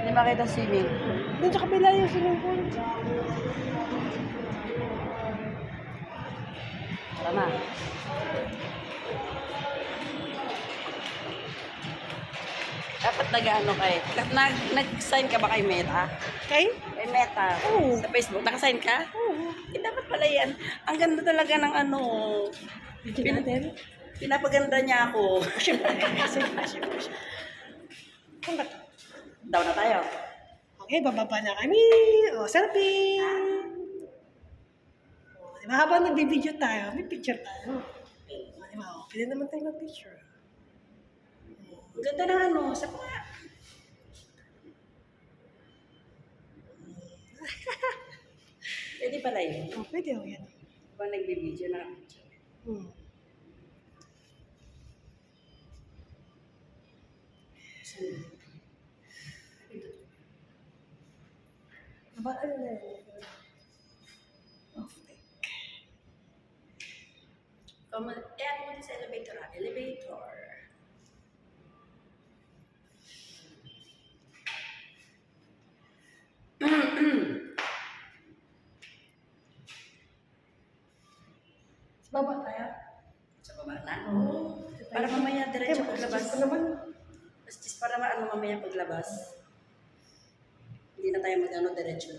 Hindi makita swimming. Doon sa kabila yung swimming pool. Tara na. Dapat nag-ano kayo. Nag-sign ka ba kay Meta? Okay? Kay Meta? Oo. Sa Facebook. Naka-sign ka? Oo. Dapat pala yan. Ang ganda talaga ng ano. Video natin. Pinapaganda niya ako. Siyempre. Siyempre. Kung ba? Daw na tayo. Okay, bababa na kami. O, selfie. O, di ba? Habang nagbibideo tayo, may picture tayo. O, di ba? O, pwede naman tayo mag-picture. Ang ganda ng ano. Sa mga. Pwede pala yun. O, pwede o yan. Habang nagbibideo na picture. Aba, ano na yun? Off-take. Ano mo din sa elevator ha? Elevator. Sa baba tayo? Sa baba na? Oo. Para mamaya diretso paglabas. Pa naman. Para mamaya paglabas. Hindi na tayo mag-ano diretso.